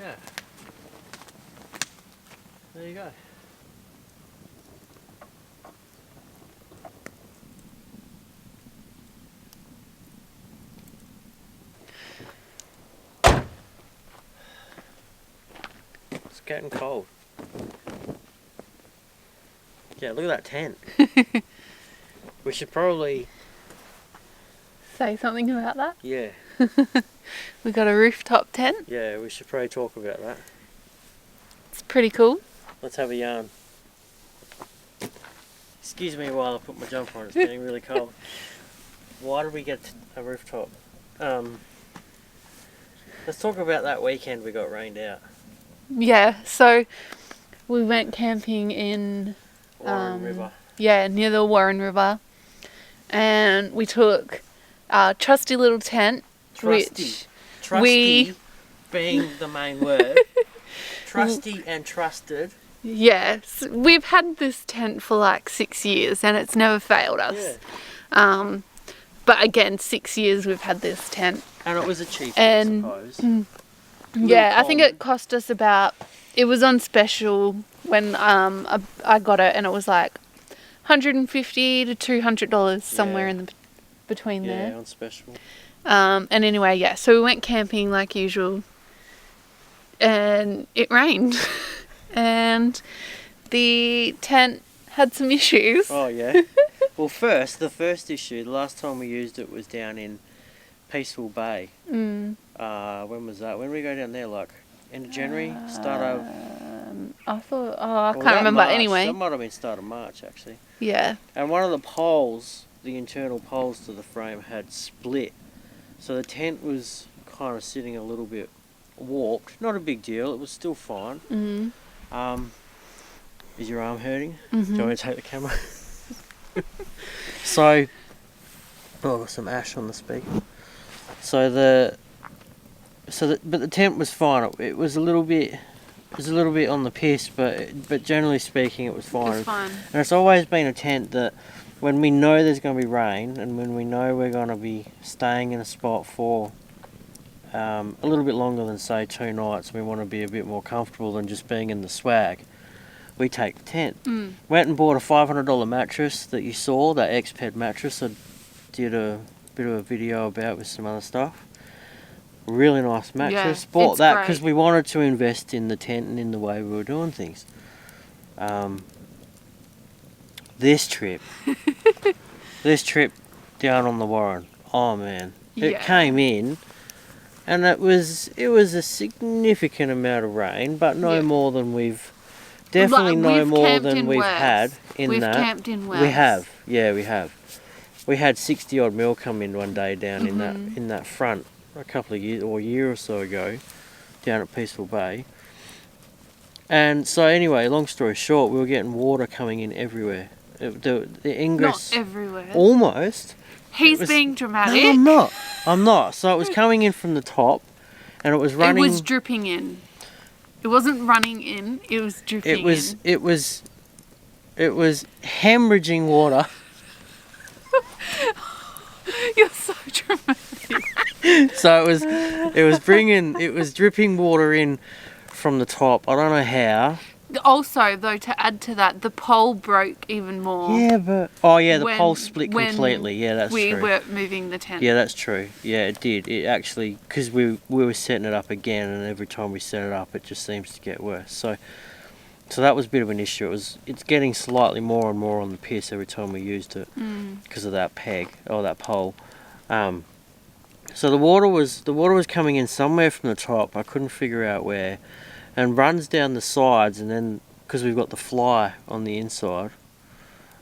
Yeah. There you go. It's getting cold. Yeah, look at that tent. We should probably... Say something about that? Yeah. We got a rooftop tent. Yeah, we should probably talk about that. It's pretty cool. Let's have a yarn. Excuse me while I put my jumper on, it's getting really cold. Why did we get a rooftop? Let's talk about that weekend we got rained out. Yeah, so we went camping in... Warren River. Yeah, near the Warren River. And we took our trusty little tent. Trusty. Trusty being the main word. Trusty and trusted. Yes, we've had this tent for like 6 years and it's never failed us. Yeah. But again, 6 years we've had this tent. And it was a cheap one, I suppose. Yeah, I think it cost us about... It was on special when I got it, and it was like $150 to $200 somewhere in the between there. Yeah, on special. And anyway, yeah, so we went camping like usual, and it rained, and the tent had some issues. Oh yeah. Well, the first issue, the last time we used it was down in Peaceful Bay. When was that? When did we go down there? Like end of January, start of... I thought... Oh, I can't remember. March. Anyway. That might have been start of March, actually. Yeah. And one of the poles, the internal poles to the frame, had split. So the tent was kind of sitting a little bit warped. Not a big deal. It was still fine. Is your arm hurting? Do you want me to take the camera? So... Oh, got some ash on the speaker. But the tent was fine. It was a little bit on the piss, but generally speaking, it was fine. It was fine. And it's always been a tent that when we know there's going to be rain and when we know we're going to be staying in a spot for a little bit longer than say 2 nights, we want to be a bit more comfortable than just being in the swag, we take the tent. Went and bought a $500 mattress that you saw, that X-Ped mattress. I did a bit of a video about with some other stuff. Really nice mattress. Yeah, bought it's that great. because we wanted to invest in the tent and in the way we were doing things. This trip down on the Warren, oh man, it came in, and it was a significant amount of rain, but no more than we've definitely no more than we've had in we've that. We've camped in wells. We have, yeah, we have. We had 60 odd mil come in one day down in that front a couple of years or a year or so ago down at Peaceful Bay. And so anyway, long story short, we were getting water coming in everywhere. The ingress... Not everywhere. Almost. He's being dramatic. No, I'm not. So it was coming in from the top and it was running... It was dripping in. It wasn't running in, it was dripping in. It was hemorrhaging water. You're so dramatic. So it was dripping water in from the top. I don't know how. Also, though, to add to that, the pole broke even more. Yeah, but the pole split completely. Yeah, that's true. We were moving the tent. Yeah, that's true. Yeah, it did. It actually, because we were setting it up again, and every time we set it up, it just seems to get worse. So that was a bit of an issue. It's getting slightly more and more on the piss every time we used it because of that peg or that pole. So the water was coming in somewhere from the top. I couldn't figure out where, and runs down the sides, and then because we've got the fly on the inside,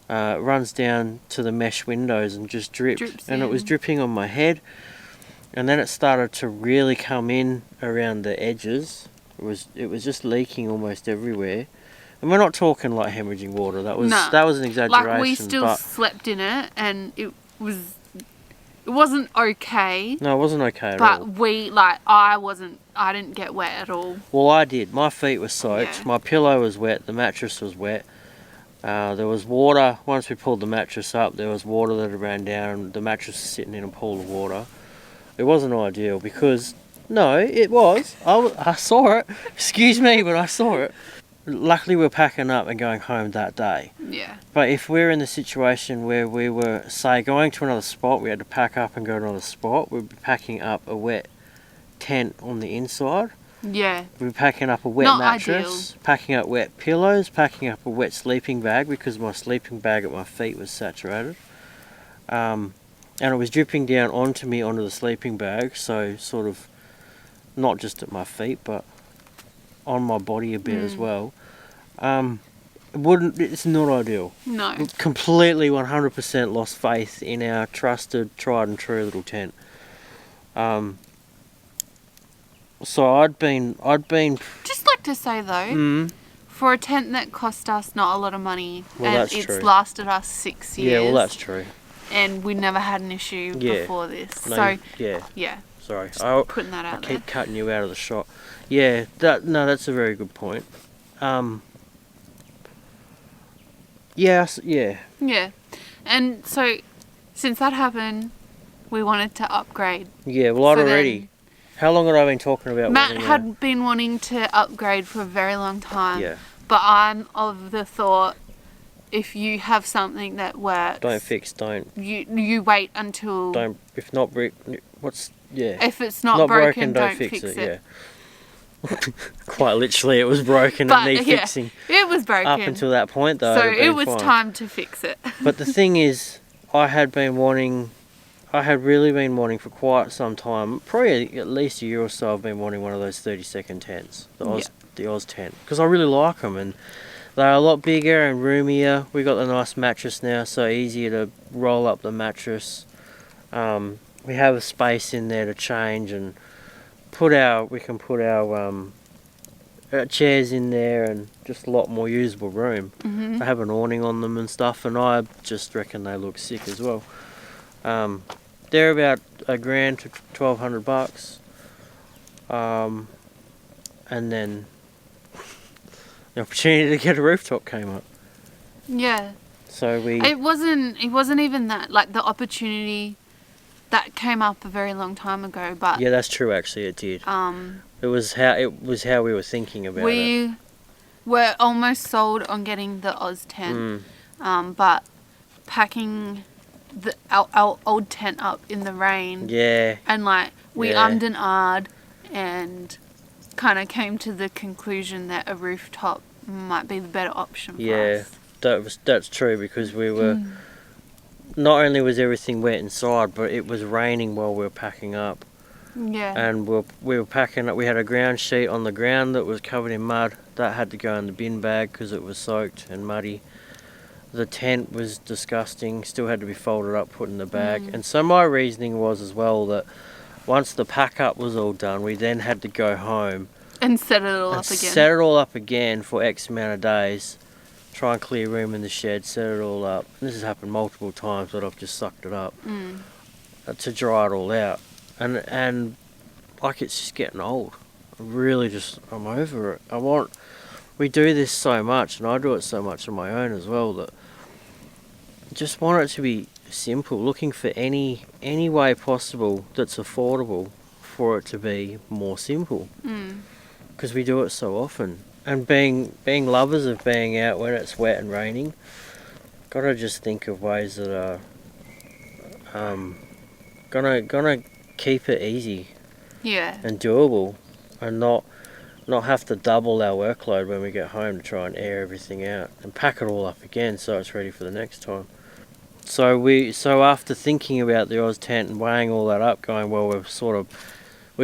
runs down to the mesh windows and just dripped. And it was dripping on my head, and then it started to really come in around the edges. It was just leaking almost everywhere. And we're not talking like hemorrhaging water. That was an exaggeration. Like we still slept in it, and it wasn't okay. No, it wasn't okay at all. But I didn't get wet at all. Well, I did. My feet were soaked. My pillow was wet. The mattress was wet. There was water. Once we pulled the mattress up, there was water that had ran down. The mattress was sitting in a pool of water. It wasn't ideal because No, it was. I saw it. Excuse me, but I saw it. Luckily, we're packing up and going home that day. Yeah. But if we're in the situation where we were, say, going to another spot, we had to pack up and go to another spot, we'd be packing up a wet tent on the inside. Yeah. We'd be packing up a wet Not mattress, ideal. packing up wet pillows, packing up a wet sleeping bag because my sleeping bag at my feet was saturated. And it was dripping down onto the sleeping bag, so sort of not just at my feet, but on my body a bit as well. It's not ideal. No. We completely 100% lost faith in our trusted, tried and true little tent. So I'd been. Just like to say though, for a tent that cost us not a lot of money, Well, and that's it's true. lasted us 6 years. Yeah, well, that's true. And we never had an issue before this. No, So yeah. Sorry, putting that out I there. keep cutting you out of the shot. Yeah, that's a very good point. Yes, yeah. Yeah. And so since that happened, we wanted to upgrade. Yeah, well, I'd So already. How long had I been talking about? Matt wanting had been wanting to upgrade for a very long time. Yeah. But I'm of the thought, if you have something that works, Don't. You wait until. Don't. If not brick, If it's not broken, don't fix it. Yeah. Quite literally, it was broken But and need fixing. it was broken. Up until that point, though. so it'd been it was fine. time to fix it. But the thing is, I had really been wanting for quite some time, probably at least a year or so, I've been wanting one of those 30-second tents, the Oz tent, because I really like them, and they're a lot bigger and roomier. We got the nice mattress now, so easier to roll up the mattress. We have a space in there to change and we can put our chairs in there, and just a lot more usable room. Mm-hmm. They have an awning on them and stuff, and I just reckon they look sick as well. They're about $1,000 to $1,200, and then the opportunity to get a rooftop came up. Yeah. So It wasn't even that, like, the opportunity that came up a very long time ago, but yeah, that's true. Actually, it did. It was how we were thinking about it. we were almost sold on getting the Oz tent, but packing our old tent up in the rain. Yeah. And like we ummed and ahed and kind of came to the conclusion that a rooftop might be the better option for us. That's true, because we were not only was everything wet inside, but it was raining while we were packing up. Yeah. And we were packing up. We had a ground sheet on the ground that was covered in mud. That had to go in the bin bag because it was soaked and muddy. The tent was disgusting. Still had to be folded up, put in the bag. And so my reasoning was as well that once the pack up was all done, we then had to go home and set it all up again. Set it all up again for X amount of days. Try and clear room in the shed, set it all up. And this has happened multiple times, but I've just sucked it up to dry it all out. And like, it's just getting old. I'm over it. We do this so much, and I do it so much on my own as well, that I just want it to be simple, looking for any way possible that's affordable for it to be more simple. Because we do it so often. And being lovers of being out when it's wet and raining, gotta just think of ways that are gonna keep it easy and doable, and not have to double our workload when we get home to try and air everything out and pack it all up again so it's ready for the next time. So after thinking about the Oz tent and weighing all that up, going, well, we're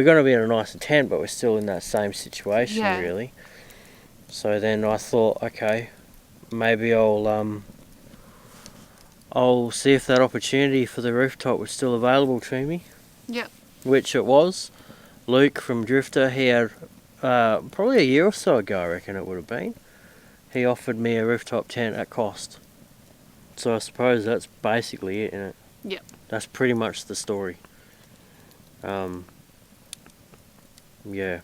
going to be in a nicer tent, but we're still in that same situation really. So then I thought, okay, maybe I'll see if that opportunity for the rooftop was still available to me. Yep. Which it was. Luke from Drifter, he had probably a year or so ago, I reckon it would have been. He offered me a rooftop tent at cost. So I suppose that's basically it, innit? Yep. That's pretty much the story. Yeah.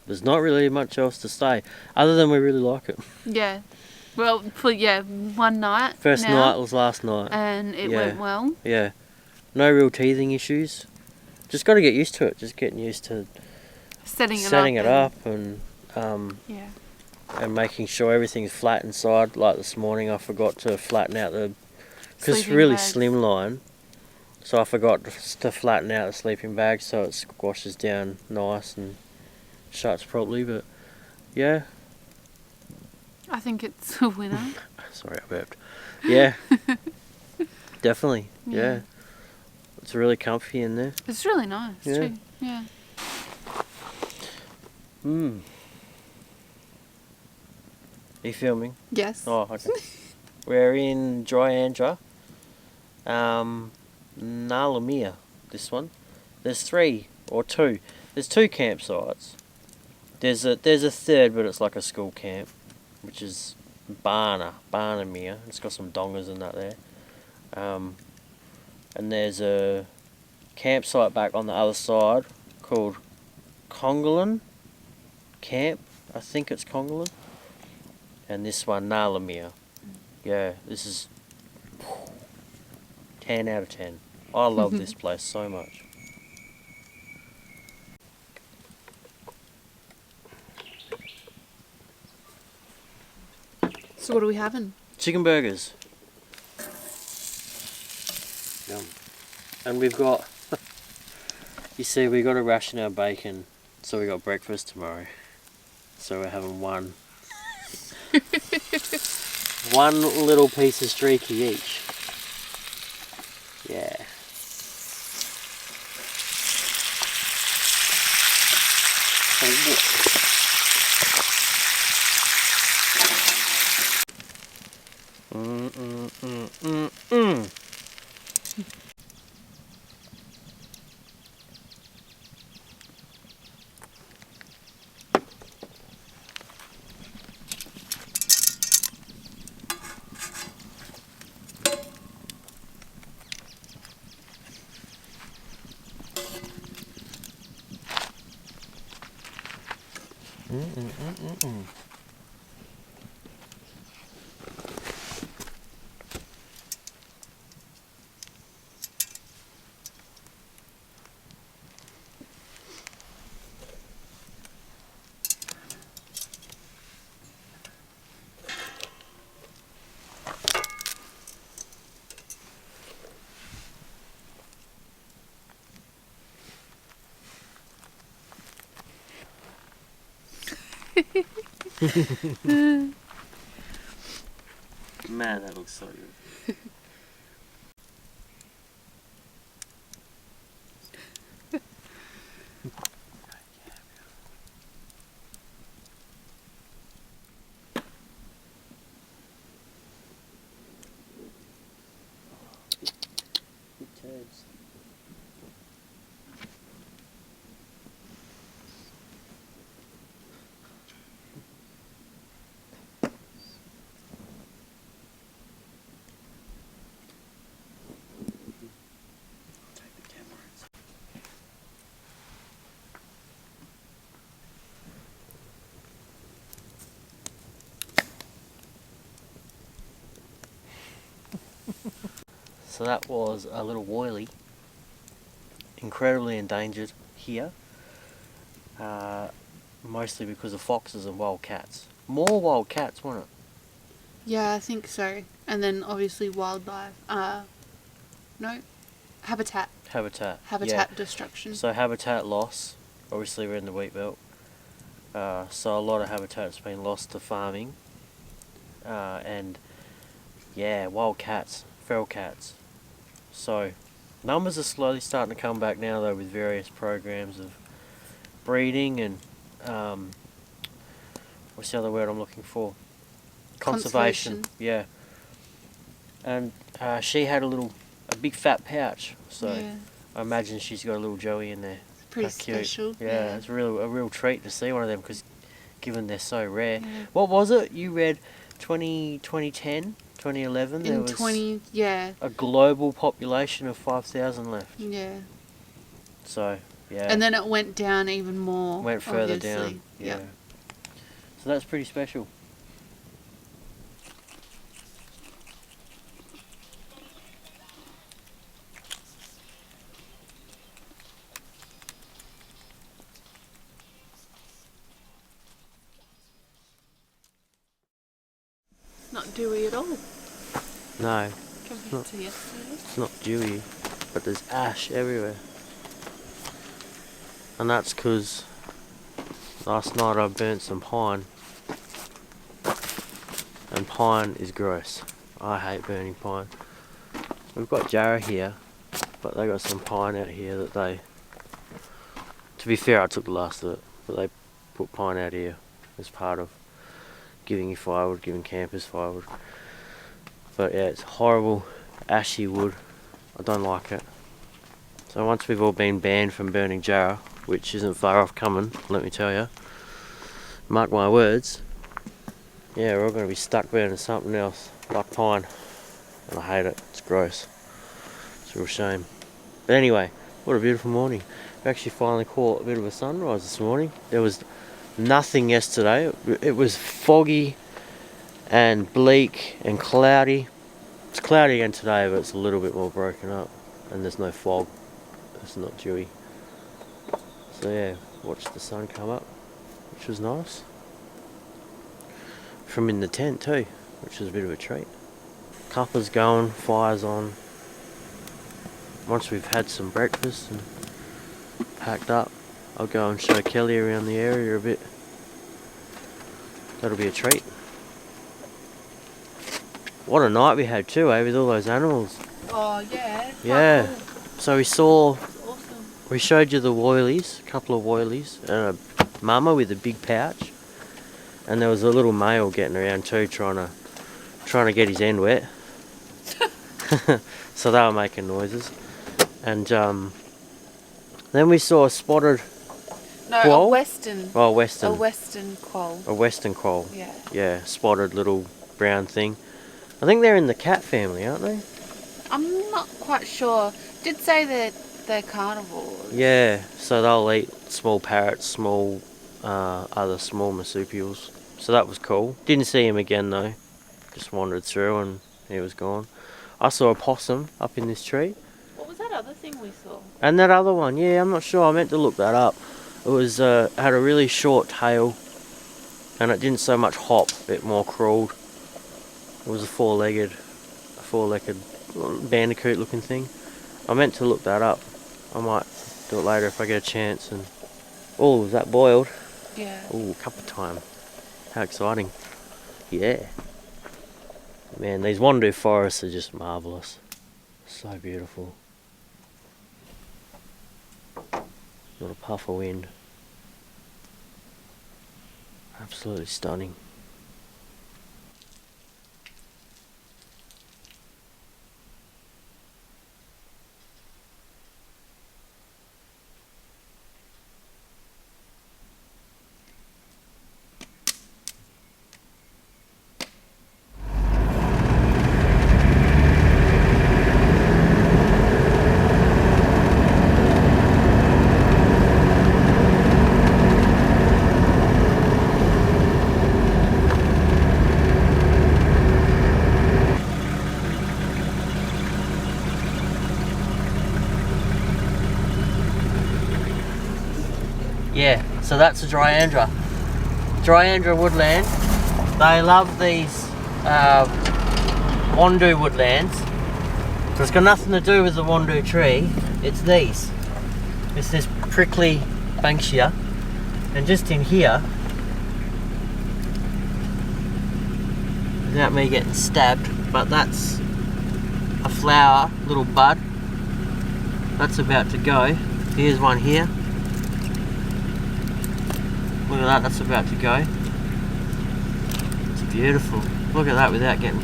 There's not really much else to say, other than we really like it. Yeah. Well, for one night. First night was last night. And it went well. Yeah. No real teething issues. just got to get used to it. Just getting used to Setting it up and yeah. and making sure everything's flat inside. Like this morning, I forgot to flatten out because it's Sleeping really bags. slimline. So I forgot to flatten out the sleeping bag so it squashes down nice and shuts properly. But yeah, I think it's a winner. sorry I burped. Yeah, definitely. Yeah. Yeah, it's really comfy in there. It's really nice Yeah. too. Yeah. Hmm. Are you filming? Yes. Oh, okay. We're in Dryandra. Nalamia, this one. There's 3 or 2. There's 2 campsites. There's a third, but it's like a school camp, which is Barnamere. It's got some dongers and that there. And there's a campsite back on the other side called Congalan Camp. I think it's Congalan. And this one, Nalamia. Yeah, this is 10 out of 10. I love this place so much. So what are we having? Chicken burgers. Yum. And we've got, you see, we've got to ration our bacon, so we got breakfast tomorrow. So we're having one little piece of streaky each. Yeah. Man, that looks so good. Good turds. Take the camera. So that was a little woylie, incredibly endangered here, mostly because of foxes and wild cats. More wild cats, wasn't it? Yeah, I think so. And then obviously wildlife. No, habitat Habitat. destruction. So habitat loss. Obviously, we're in the wheat belt, so a lot of habitat's been lost to farming, and yeah, wild cats, feral cats. So numbers are slowly starting to come back now, though, with various programs of breeding and what's the other word I'm looking for? Conservation. Yeah. And she had a big fat pouch, so Yeah. I imagine she's got a little Joey in there. Pretty How cute. special. Yeah, it's a real treat to see one of them, because given they're so rare. Yeah. What was it? You read 2010, 2011? There In was 20, yeah. a global population of 5,000 left. Yeah. So, yeah. And then it went down even more. Went further obviously. down. Yeah. Yep. So that's pretty special. dewy at all No, compared to yesterday. it's not dewy, but there's ash everywhere. And that's because last night I burnt some pine. And pine is gross. I hate burning pine. We've got jarrah here, but they got some pine out here that they... To be fair, I took the last of it, but they put pine out here as part of giving you firewood, giving campers firewood. But yeah, it's horrible, ashy wood. I don't like it. So once we've all been banned from burning jarrah, which isn't far off coming, let me tell you, mark my words, yeah, we're all going to be stuck burning something else, like pine. And I hate it, it's gross. It's a real shame. But anyway, what a beautiful morning. We actually finally caught a bit of a sunrise this morning. There was nothing yesterday. It was foggy and bleak and cloudy. It's cloudy again today, but it's a little bit more broken up. And there's no fog. It's not dewy. So yeah, watched the sun come up, which was nice. From in the tent too, which was a bit of a treat. Cuppa's going, fire's on. Once we've had some breakfast and packed up, I'll go and show Kelly around the area a bit. That'll be a treat. What a night we had too, with all those animals. Oh yeah. Yeah. Cool. So we saw, Awesome. we showed you the woylies, a couple of woylies, and a mama with a big pouch. And there was a little male getting around too, trying to get his end wet. So they were making noises. And then we saw a spotted No, quoll. a western. Oh, western. A western quoll. A western quoll. Yeah. Yeah, spotted little brown thing. I think they're in the cat family, aren't they? I'm not quite sure. Did say that they're carnivores. Yeah, so they'll eat small parrots, small other small marsupials. So that was cool. Didn't see him again though. Just wandered through and he was gone. I saw a possum up in this tree. What was that other thing we saw? And that other one, yeah, I'm not sure. I meant to look that up. It was had a really short tail, and it didn't so much hop. It more crawled. It was a four-legged bandicoot-looking thing. I meant to look that up. I might do it later if I get a chance. And oh, was that boiled? Yeah. Oh, cuppa time! How exciting! Yeah. Man, these Wandoo forests are just marvellous. So beautiful. Not a puff of wind. Absolutely stunning. Yeah, so that's a Dryandra. Dryandra woodland. They love these Wandoo woodlands. So it's got nothing to do with the Wandoo tree. It's these. It's this prickly banksia. And just in here, without me getting stabbed, but that's a flower, little bud. That's about to go. Here's one here. Look at that, that's about to go. It's beautiful. Look at that without getting...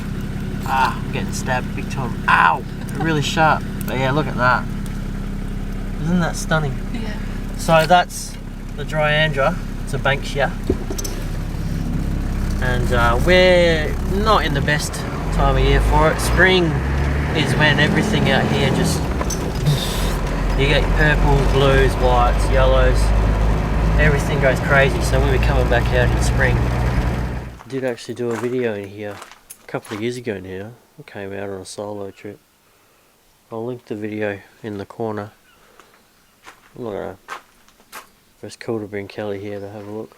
I'm getting stabbed big time. Ow! Really sharp. But yeah, look at that. Isn't that stunning? Yeah. So that's the Dryandra. It's a banksia. And we're not in the best time of year for it. Spring is when everything out here just... You get purples, blues, whites, yellows. Everything goes crazy, so we'll be coming back out in spring. I did actually do a video in here a couple of years ago now. I came out on a solo trip. I'll link the video in the corner. Look at that. It's cool to bring Kelly here to have a look.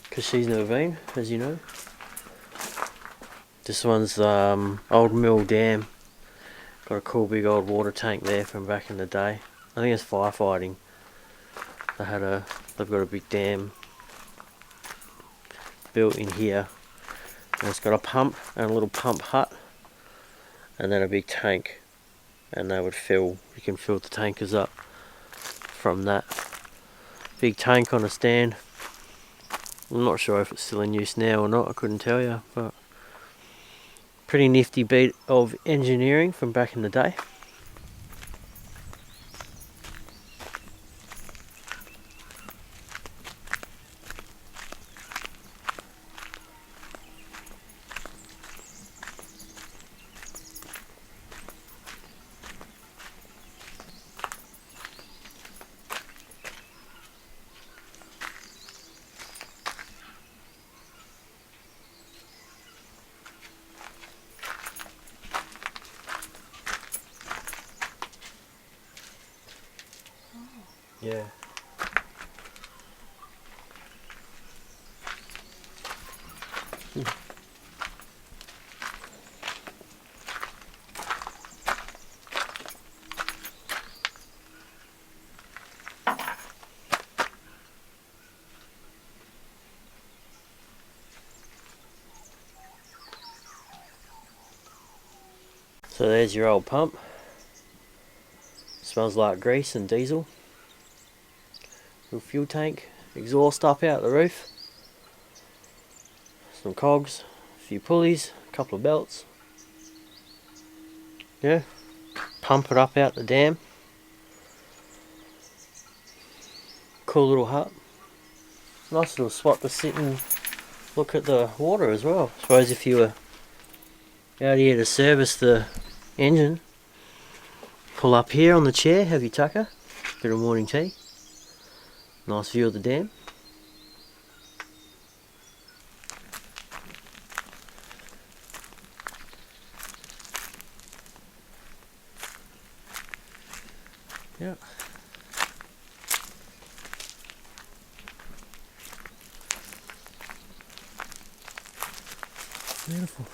Because she's never been, as you know. This one's old mill dam. Got a cool big old water tank there from back in the day. I think it's firefighting. They've got a big dam built in here. And it's got a pump and a little pump hut, and then a big tank. And they would you can fill the tankers up from that. Big tank on a stand. I'm not sure if it's still in use now or not, I couldn't tell you, but pretty nifty bit of engineering from back in the day. Yeah. So there's your old pump. Smells like grease and diesel. Little fuel tank, exhaust up out the roof. Some cogs, a few pulleys, a couple of belts. Yeah, pump it up out the dam. Cool little hut. Nice little spot to sit and look at the water as well. I suppose if you were out here to service the engine, pull up here on the chair, have your tucker, bit of morning tea. Nice view of the dam. Yeah. Beautiful.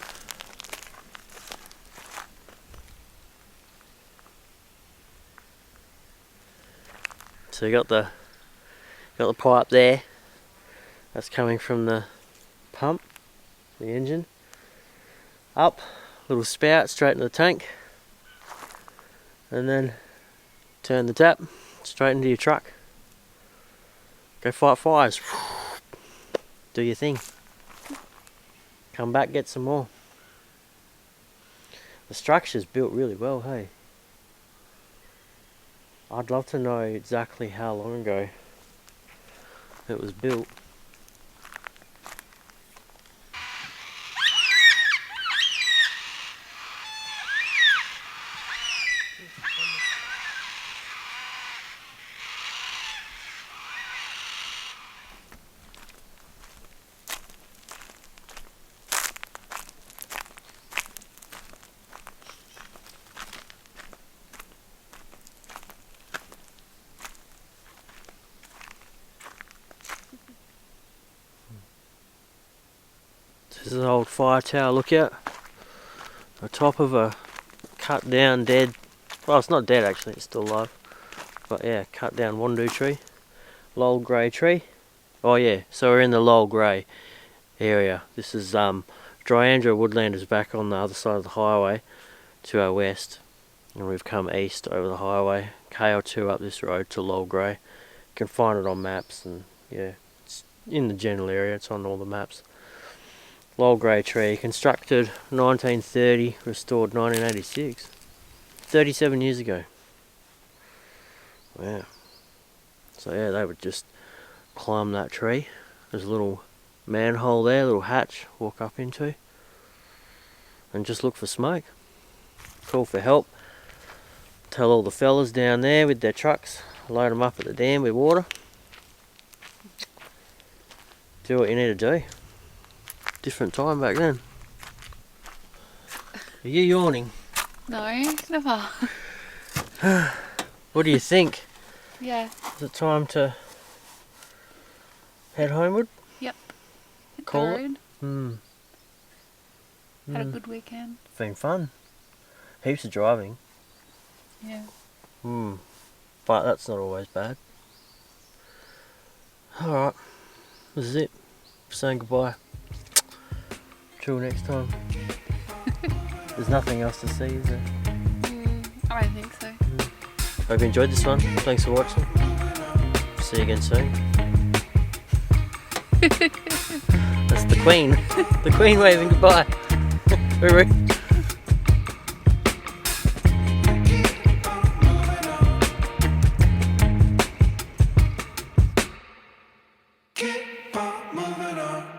So you got the pipe there. That's coming from the pump, the engine. Up, little spout straight into the tank, and then turn the tap straight into your truck. Go fight fires. Do your thing. Come back, get some more. The structure's built really well, hey. I'd love to know exactly how long ago it was built. This is an old fire tower lookout. On top of a cut down dead, well, it's not dead actually, it's still alive. But yeah, cut down wandoo tree. Lol grey tree. Oh yeah, so we're in the Lol grey area. This is Dryandra Woodland is back on the other side of the highway to our west. And we've come east over the highway, KL2 up this road to Lol grey. You can find it on maps, and yeah, it's in the general area, it's on all the maps. Lol grey tree, constructed 1930, restored 1986. 37 years ago. Wow. So yeah, they would just climb that tree. There's a little manhole there, a little hatch, walk up into, and just look for smoke. Call for help. Tell all the fellas down there with their trucks, load them up at the dam with water. Do what you need to do. Different time back then. Are you yawning? No, never. What do you think? Yeah. Is it time to head homeward? Yep. Call it? Road. Had a good weekend. It's been fun. Heaps of driving. Yeah. But that's not always bad. Alright. This is it. Saying goodbye. Till next time. There's nothing else to see, is there? I don't think so. Hope you enjoyed this one. Thanks for watching. See you again soon. That's the Queen. The Queen waving goodbye. Roo-roo. Keep on moving on.